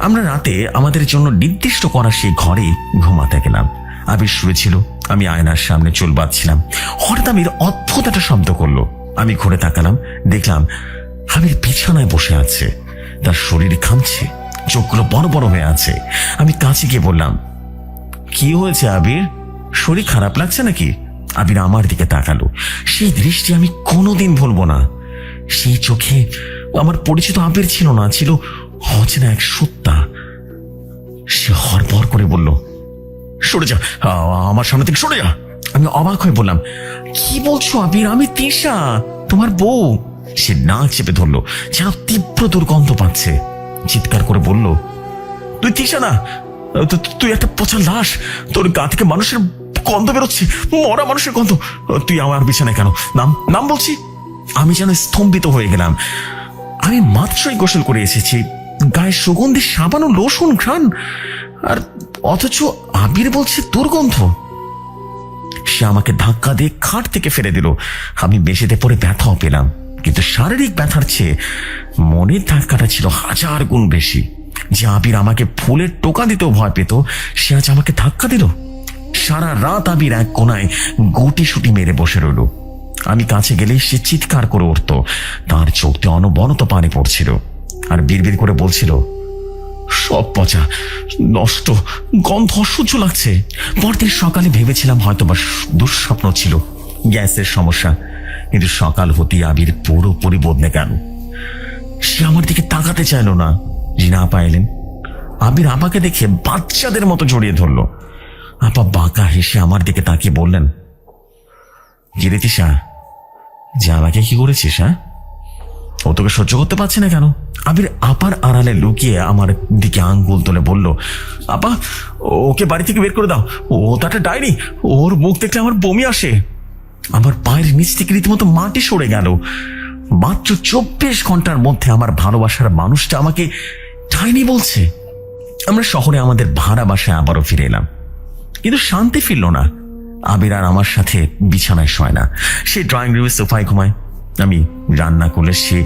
আমরা রাতে আমাদের জন্য নির্দিষ্ট করা সেই ঘরে ঘুমাতে গেলাম। আবির শুয়েছিল, আমি আয়নার সামনে চুল বাঁধছিলাম। হঠাৎ আবির অদ্ভুত একটা শব্দ করলো। আমি ঘুরে তাকালাম, দেখলাম আবির বিছানায় বসে আছে, তার শরীর ঘামছে, চোখগুলো বড় বড় হয়ে আছে। আমি কাছে গিয়ে বললাম, কি হয়েছে আবির, শরীর খারাপ লাগছে নাকি? আবির আমার দিকে তাকালো। সেই দৃষ্টি আমি কোনোদিন ভুলবো না। সেই চোখে আমার পরিচিত আবির ছিল না, ছিল অচেনা এক সত্তা। সে হরবর করে বলল, সরে যা, আমার সামনে থেকে সরে যা। আমি অবাক হয়ে বললাম, কি বলছো আবির, আমি তিশা, তোমার বউ। সে নাক চেপে ধরলো, যেন তীব্র দুর্গন্ধ পাচ্ছে। চিৎকার করে বলল, তুই তিশা না, তুই একটা পচা লাশ, তোর গা থেকে মানুষের গন্ধ বেরোচ্ছে, মরা মানুষের গন্ধ। তুই আমার বিছানায় কেন? নাম নাম বলছি। আমি যেন স্তম্ভিত হয়ে গেলাম। আমি মাত্রই গোসল করে এসেছি, গায়ে সুগন্ধি সাবান ও লোশন ঘ্রাণ, আর অথচ আবির বলছে দুর্গন্ধ। সে আমাকে ধাক্কা দিয়ে খাট থেকে ফেলে দিল। আমি বেশিতে পড়ে ব্যথাও পেলাম, কিন্তু শারীরিক ব্যথার চেয়ে মনের ধাক্কাটা ছিল 1000 গুণ বেশি। যে আবির আমাকে ফুলের টোকা দিতেও ভয় পেত, সে আজ আমাকে ধাক্কা দিল। সারা রাত আবির এক কোনায় গুটি সুটি মেরে বসে রইল। আমি কাছে গেলে সে চিৎকার করে উঠত, তার চোখ দিয়ে অনবরত পানি পড়ছিল, আর বিড়বিড় করে বলছিল, সব পচা, নষ্ট, গন্ধ অসহ্য লাগছে। পরদিন সকালে ভেবেছিলাম হয়তোবা দুঃস্বপ্ন ছিল, গ্যাসের সমস্যা, কিন্তু সকাল হতেই আবির পুরোপুরি বদলে গেল। সে আমার দিকে তাকাতে চাইল না। রিনা আপা এলেন। আবির আপাকে দেখে বাচ্চাদের মতো জড়িয়ে ধরলো। আপা বাঁকা হেসে আমার দিকে তাকিয়ে বললেন, গিরে তিশা, জামাকে কি করেছিস? হ্যাঁ, ও তোকে সহ্য করতে পারছে না কেন? আবির আপার আড়ালে লুকিয়ে আমার দিকে আঙ্গুল তুলে বলল, আপা, ওকে বাড়ি থেকে বের করে দাও, ও তো একটা ডাইনি, ওর মুখ দেখলে আমার বমি আসে। আমার পায়ের নিচ থেকে রীতিমতো মাটি সরে গেল। মাত্র 24 ঘন্টার মধ্যে আমার ভালোবাসার মানুষটা আমাকে ডাইনি বলছে। আমরা শহরে আমাদের ভাড়া বাসায় আবারও ফিরে এলাম, কিন্তু শান্তি ফিরল না। আবির আর আমার সাথে বিছানায় শোয় না, সে ড্রয়িং রুমের সোফায় ঘুমায়। আমি রান্না করলে সে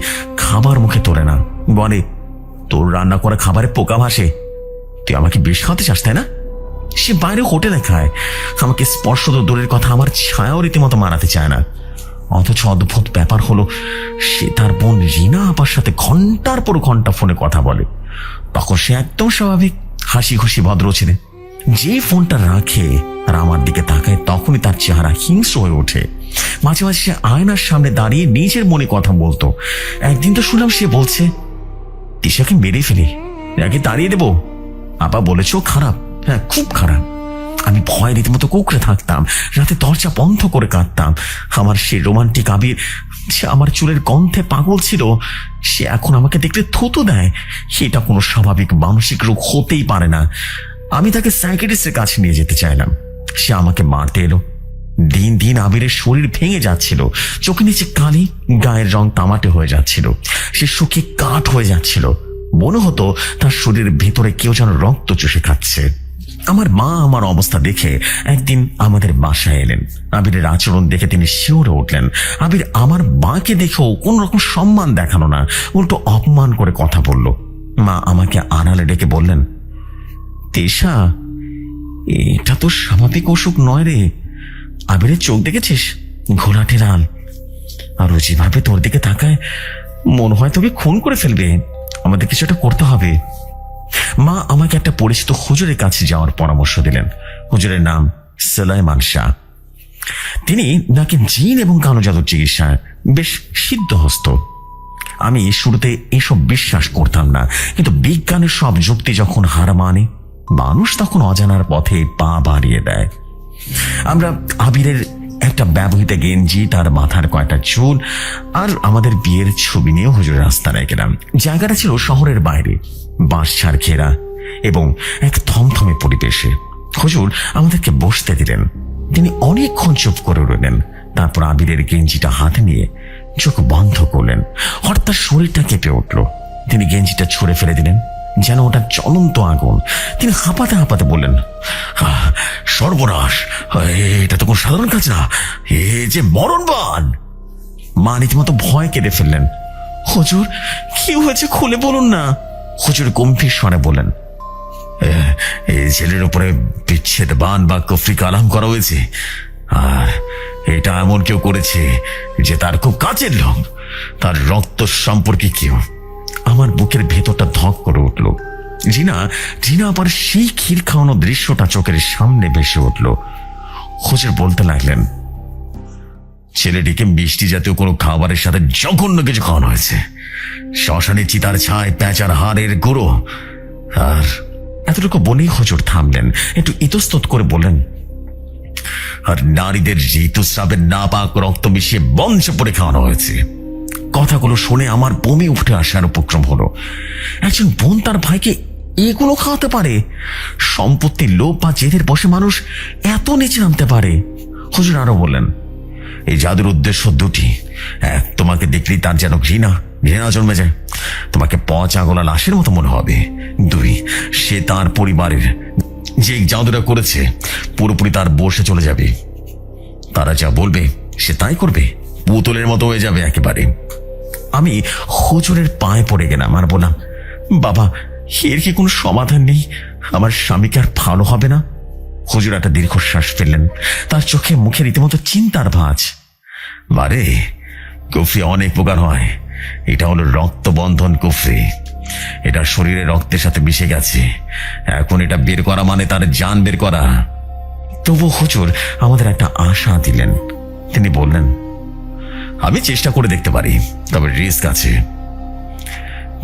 খাবার মুখে তোলে না, বলে, তোর রান্না করা খাবারে পোকা ভাসে, তুই আমাকে বিষ খাওয়াতে চাস তাই না? সে বাইরে হোটেলে খায়, আমাকে স্পর্শ তো দূরের কথা, আমার ছায়াও রীতিমতো মানাতে চায় না। অথচ অদ্ভুত ব্যাপার হলো, সে তার বোন রিনা আপার সাথে ঘন্টার পর ঘন্টা ফোনে কথা বলে। তখন সে একদম স্বাভাবিক, হাসি খুশি ভদ্র ছেলে। যে ফোনটা রাখে আর আমার দিকে তাকায়, তখনই তার চেহারা হিংস্র হয়ে ওঠে। মাঝে মাঝে সে আয়নার সামনে দাঁড়িয়ে নিজের মনে কথা বলতো। একদিন তো শুনলাম সে বলছে, তিশাকে মেরে ফেলি, নাকি তাড়িয়ে দেবো। আপা বলেছ খারাপ, হ্যাঁ খুব খারাপ। আমি ভয় রীতিমতো কুকড়ে থাকতাম, রাতে দরজা বন্ধ করে কাঁদতাম। আমার সে রোমান্টিক আবির, সে আমার চুলের গন্ধে পাগল ছিল, সে এখন আমাকে দেখলে থুতু দেয়। সেটা কোনো স্বাভাবিক মানসিক রোগ হতেই পারে না। আমি তাকে সাইকিয়াট্রিস্টের কাছে নিয়ে যেতে চাইলাম, সে আমাকে মারতে এলো। দিন দিন আবিরের শরীর ভেঙে যাচ্ছিল, চোখে নিচে কালি, গায়ের রং তামাটে হয়ে যাচ্ছিল, সে শুকিয়ে কাঠ হয়ে যাচ্ছিল। মনে হতো তার শরীরের ভেতরে কেউ যেন রক্ত চুষে খাচ্ছে। আমার মা আমার অবস্থা দেখে একদিন আমাদের বাসায় এলেন। আবিরের আচরণ দেখে তিনি শিওরে উঠলেন। আবির আমার মাকে দেখেও কোন রকম সম্মান দেখানো না, উল্টো অপমান করে কথা বলল। মা আমাকে আড়ালে ডেকে বললেন, তিশা, এটা তো স্বাভাবিক অসুখ নয় রে। আবিরের চোখ দেখেছিস, ঘোলাটে লাল, আর ও যেভাবে তোর দিকে তাকায়, মনে হয় তোকে খুন করে ফেলবে। আমাদের কিছু একটা করতে হবে। মা আমাকে একটা পরিচিত হুজুরের কাছে যাওয়ার পরামর্শ দিলেন। হুজুরের নাম সুলাইমান শাহ। তিনি নাকি জিন এবং কালো জাদুর চিকিৎসায় বেশ সিদ্ধহস্ত। আমি শুরুতে এসব বিশ্বাস করতাম না, কিন্তু বিজ্ঞানের সব যুক্তি যখন হার মানে, মানুষ তখন অজানার পথে পা বাড়িয়ে দেয়। আমরা আবিরের এক একটা ব্যবহৃত গেঞ্জি, তার মাথার কয়টা চুল আর আমাদের বিয়ের ছবি নিয়ে হুজুরের রাস্তায় গেলাম। জায়গাটা ছিল শহরের বাইরে, বাঁশঝাড় ঘেরা এবং এক থমথমে পরিবেশে। হুজুর আমাদেরকে বসতে দিলেন। তিনি অনেকক্ষণ চুপ করে রইলেন। তারপর আবিরের গেঞ্জিটা হাতে নিয়ে চোখ বন্ধ করলেন। হঠাৎ তার শরীরটা কেঁপে উঠল। তিনি গেঞ্জিটা ছুঁড়ে ফেলে দিলেন যেন ওটা জ্বলন্ত আগুন। তিনি হাঁপাতে হাঁপাতে বললেন, সর্বনাশ, এটা তো কোনো সাধারণ কাজ না, এ যে মরণবান। মা রীতিমতো ভয় কেঁদে ফেললেন। হুজুর কি হয়েছে, খুলে বলুন না। হুজুর গম্ভীর স্বরে বললেন, এই ছেলের উপরে বিচ্ছেদ বান বা কুফরি কালাম করা হয়েছে, আর এটা এমন কেউ করেছে যে তার খুব কাছের লোক, তার রক্ত সম্পর্কে কেউ। আমার বুকের ভেতরটা ধক করে উঠল। জিনা আবার সেই ক্ষীর খাওয়ানো দৃশ্যটা চোখের সামনে ভেসে উঠল। হুজুর বলতে লাগলেন, ছেলেটিকে মিষ্টি জাতীয় কোনো খাবারের সাথে জঘন্য কিছু খাওয়ানো হয়েছে, শ্মশানে চিতার ছাই, পেঁচার হাড়ের গুঁড়ো। আর এতটুকু বলেই হুজুর থামলেন, একটু ইতস্তত করে বললেন, আর নারীদের ঋতুস্রাবের নাপাক রক্ত মিশিয়ে বঞ্চ পরে খাওয়ানো হয়েছে। কথাগুলো শুনে আমার বমি উঠে আসার উপক্রম হলো। একজন বোন তার ভাইকে এগুলো খাওয়াতে পারে? সম্পত্তির লোভ বা জেদের বসে মানুষ এত নিচে নামতে পারে? হুজুর আরো বললেন, এই জাদুর উদ্দেশ্য দুটি। এক, তোমাকে দেখলেই তার যেন ঘৃণা জন্মে যায়, তোমাকে পচা গোলা লাশের মতো মনে হবে। দুই, সে তার পরিবারের যে জাদুটা করেছে পুরোপুরি তার বসে চলে যাবে। তারা যা বলবে সে তাই করবে, পুতুলের মতো হয়ে যাবে একেবারে। আমি হুজুরের পায়ে পড়ে গেলাম আর বললাম, বাবা, এর কি কোনো সমাধান নেই? আমার স্বামীকে আর ভালো হবে না? হুজুর একটা দীর্ঘশ্বাস ফেললেন। তার চোখে মুখে রীতিমতো চিন্তার ভাঁজ। বারে, কুফরি অনেক প্রকার হয়, এটা হলো রক্তবন্ধন কুফরি। এটা শরীরে রক্তের সাথে মিশে গেছে, এখন এটা বের করা মানে তার জান বের করা। তবু হুজুর আমাদের একটা আশা দিলেন। তিনি বললেন, আমি চেষ্টা করে দেখতে পারি, তবে রিস্ক আছে।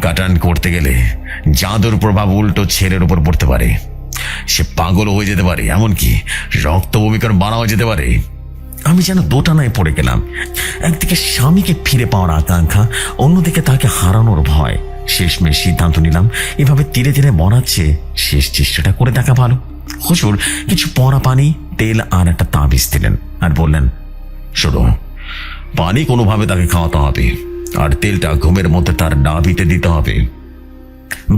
কাটান করতে গেলে জাদুর প্রভাব উল্টো ছেলের উপর পড়তে পারে, সে পাগল হয়ে যেতে পারে, এমনকি রক্ত বমিকর মারাও যেতে পারে। আমি যেন দোটানায় পড়ে গেলাম। একদিকে স্বামীকে ফিরে পাওয়ার আকাঙ্ক্ষা, অন্যদিকে তাকে হারানোর ভয়। শেষমেশ সিদ্ধান্ত নিলাম, এভাবে ধীরে ধীরে মরাচ্ছে শেষ চেষ্টাটা করে দেখা ভালো। হুজুর কিছু পরা পানি, তেল আর একটা তাবিজ দিলেন আর বললেন, শোনো, পানি কোনোভাবে তাকে খাওয়াতে হবে, আর তেলটা ঘুমের মধ্যে তার নাভিতে দিতে হবে।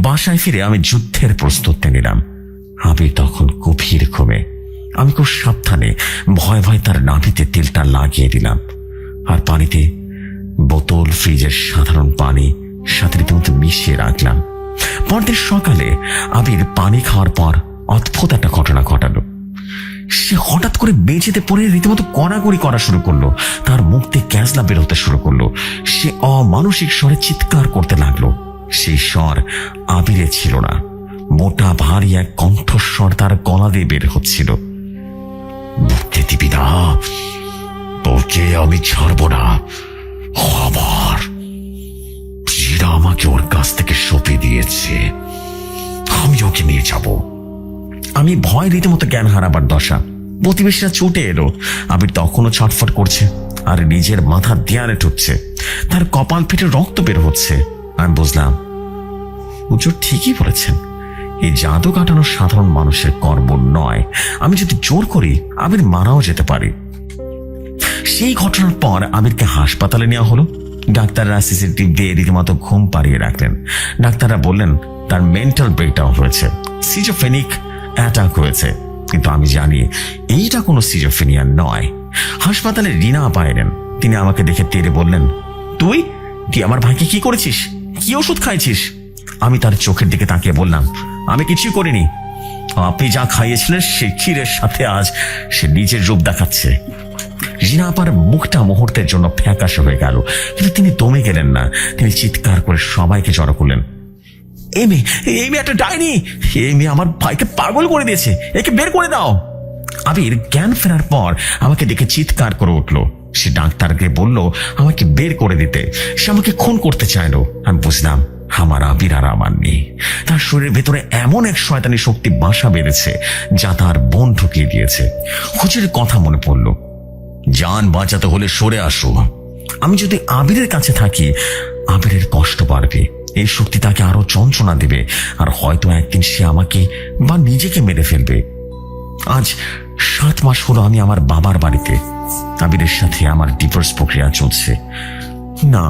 বাসায় ফিরে আমি যুদ্ধের প্রস্তুতি নিলাম। আবির তখন গভীর ঘুমে। আমি খুব সাবধানে ভয় ভয় তার নাভিতে তেলটা লাগিয়ে দিলাম, আর পানিতে বোতল ফ্রিজের সাধারণ পানি সাথে রীতিমতো মিশিয়ে রাখলাম। পরদিন সকালে আবির পানি খাওয়ার পর অদ্ভুত একটা ঘটনা ঘটালো। সে হঠাৎ করে বেঁচেতে পড়ে রীতিমতো কড়াগড়ি করা শুরু করলো। তার মুখ দিয়ে ক্যাজলা বের হতে শুরু করলো। সে অমানসিক স্বরে চিৎকার করতে লাগলো। সেই স্বর আবিরে ছিল না, মোটা ভারী এক কণ্ঠস্বর তার গলা দিয়ে বের হচ্ছিল। মুক্তি দিবি না, তোকে আমি ছাড়বো না। আবার জিরা আমাকে ওর কাছ থেকে সঁপে দিয়েছে, আমি ওকে নিয়ে যাব। আমি ভয় রীতিমতো জ্ঞান হারাবার দশা। প্রতিবেশীরা ছুটে এলো। আবির তখনও ছটফট করছে আর নিজের মাথা দেয়ালে ঠুকছে। তার কপাল ফেটে রক্ত বের হচ্ছে। আমি বুঝলাম, হুজুর ঠিকই বলেছেন, এই জাদু কাটানো সাধারণ মানুষের কর্ম নয়। আমি যদি জোর করি আবির মারাও যেতে পারি। সেই ঘটনার পর আবিরকে হাসপাতালে নেওয়া হলো। ডাক্তাররা সিসিটিভি দিয়ে রীতিমতো ঘুম পাড়িয়ে রাখলেন। ডাক্তাররা বললেন তার মেন্টাল ব্রেকডাউন হয়েছে, সিজোফ্রেনিক অ্যাটাক হয়েছে। কিন্তু আমি জানি এইটা কোনো সিজোফ্রেনিয়া নয়। হাসপাতালে রিনা আপা এলেন। তিনি আমাকে দেখে তেড়ে বললেন, তুই আমার ভাইকে কি করেছিস? কি ওষুধ খাইছিস? আমি তার চোখের দিকে তাকিয়ে বললাম, আমি কিছুই করিনি। আপনি যা খাইয়েছিলেন সে ক্ষীরের সাথে আজ সে নিজের রূপ দেখাচ্ছে। রিনা আপার মুখটা মুহূর্তের জন্য ফ্যাকাশে হয়ে গেল, কিন্তু তিনি দমে গেলেন না। তিনি চিৎকার করে সবাইকে জড়ো করলেন, এই মেয়ে একটা ডাইনি, এই মেয়ে আমার ভাইকে পাগল করে দিয়েছে, একে বের করে দাও। আবির জ্ঞান ফেরার পর আমাকে দেখে চিৎকার করে উঠলো। সে ডাক্তারকে বলল আমাকে বের করে দিতে। সে আমাকে খুন করতে চাইলো। আমি বুঝলাম আমার আবির আর আমার নেই। তার শরীরের ভেতরে এমন এক শয়তানি শক্তি বাসা বেড়েছে যা তার বোন ঢুকিয়ে দিয়েছে। হুজুরের কথা মনে পড়ল। জান বাঁচাতে হলে সরে আসো। আমি যদি আবিরের কাছে থাকি, আবিরের কষ্ট বাড়বে, এই শক্তি তাকে আরো যন্ত্রণা দেবে, আর হয়তো একদিন সে আমাকে বা নিজেকে মেরে ফেলবে। আজ 7 মাস হলো আমি আমার বাবার বাড়িতে। আবিরের সাথে আমার ডিভোর্স প্রক্রিয়া চলছে। না,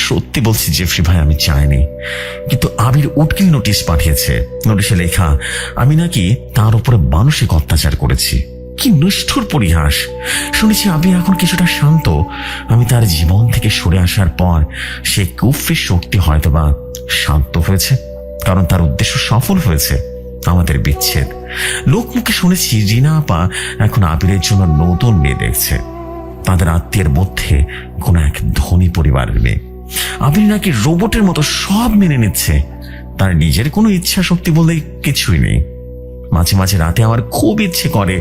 সত্যি বলছি জেফরি ভাই, আমি চাইনি, কিন্তু আবির উকিল নোটিশ পাঠিয়েছে। নোটিশে লেখা আমি নাকি তার উপরে মানসিক অত্যাচার করেছি। কি নিষ্ঠুর পরিহাস। শুনেছি আবির এখন কিছুটা শান্ত। আমি তার জীবন থেকে সরে আসার পর সে কুফরির শক্তি হয়তোবা শান্ত হয়েছে, কারণ তার উদ্দেশ্য সফল হয়েছে, আমাদের বিচ্ছেদ। লোকমুখে শুনেছি রিনা আপা এখন আবিরের জন্য নতুন মেয়ে দেখছে, তাদের আত্মীয়ের মধ্যে কোন এক ধনী পরিবারের মেয়ে। আবির নাকি রোবটের মতো সব মেনে নিচ্ছে, তার নিজের কোনো ইচ্ছা শক্তি বলতে কিছুই নেই। মাঝে মাঝে রাতে আমার খুব ইচ্ছে করে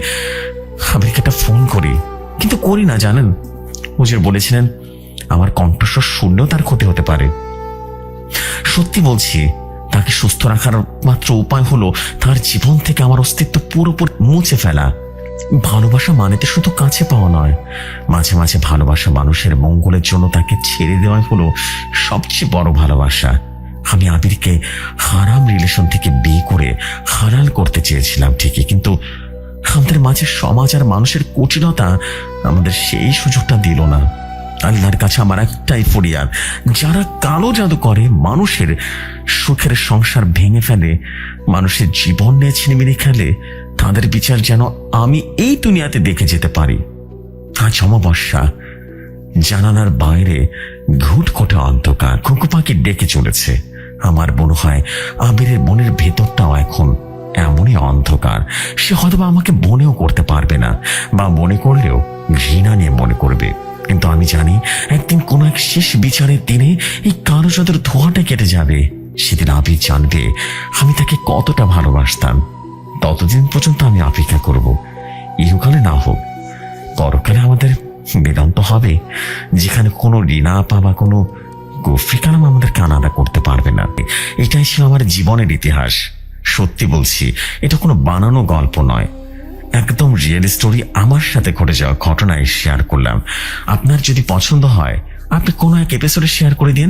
আবিরকে একটা ফোন করি, কিন্তু করি না। জানেন, হুজুর বলেছিলেন আমার কণ্ঠস্বর শুনলেও তার ক্ষতি হতে পারে। সত্যি বলছি, তাকে সুস্থ রাখার মাত্র উপায় হলো তার জীবন থেকে আমার অস্তিত্ব পুরোপুরি মুছে ফেলা। ভালোবাসা মানে তো শুধু কাছে পাওয়া নয়, মাঝে মাঝে ভালোবাসা মানুষের মঙ্গলের জন্য তাকে ছেড়ে দেওয়াই হলো সবচেয়ে বড় ভালোবাসা। আমি আবিরকে হারাম রিলেশন থেকে বিয়ে করে হালাল করতে চেয়েছিলাম ঠিকই, কিন্তু আমাদের মাঝে সমাজ আর মানুষের কুটিলতা আমাদের সেই সুযোগটা দিল না। আল্লাহর কাছে আমার একটাই ফরিয়াদ, যারা কালো জাদু করে, মানুষের সুখের সংসার ভেঙে ফেলে, মানুষের জীবন নিয়ে ছিনিমিনি খেলে, তাদের বিচার যেন আমি এই দুনিয়াতে দেখে যেতে পারি। আজ অমাবস্যা, জানালার বাইরে ঘুটঘুটে অন্ধকার, কুকু পাখি ডেকে চলেছে। আমার মনে হয় আবিরের মনের ভেতরটাও এখন এমনই অন্ধকার। সে হয়তো আমাকে মনেও করতে পারবে না, বা মনে করলেও ঘৃণা নিয়ে মনে করবে। কিন্তু আমি জানি একদিন কোনো এক শেষ বিচারের দিনে এই কালো জাদুর ধোঁয়াটা কেটে যাবে। সেদিন আবির জানবে আমি তাকে কতটা ভালোবাসতাম। ততদিন পর্যন্ত আমি অপেক্ষা করব, ইহকালে না হোক পরকালে আমাদের মিলন তো হবে, যেখানে কোনো রিনা আপা বা কোনো গফরি কালাম আমাদের কানাডা করতে পারবে না। এটাই ছিল আমার জীবনের ইতিহাস। সত্যি বলছি, এটা কোনো বানানো গল্প নয়, একদম রিয়েল স্টোরি। আমার সাথে ঘটে যাওয়া ঘটনায় শেয়ার করলাম। আপনার যদি পছন্দ হয় আপনি কোনো এক এপিসোডে শেয়ার করে দিন।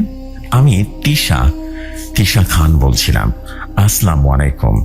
আমি তিশা খান বলছিলাম। আসসালামু আলাইকুম।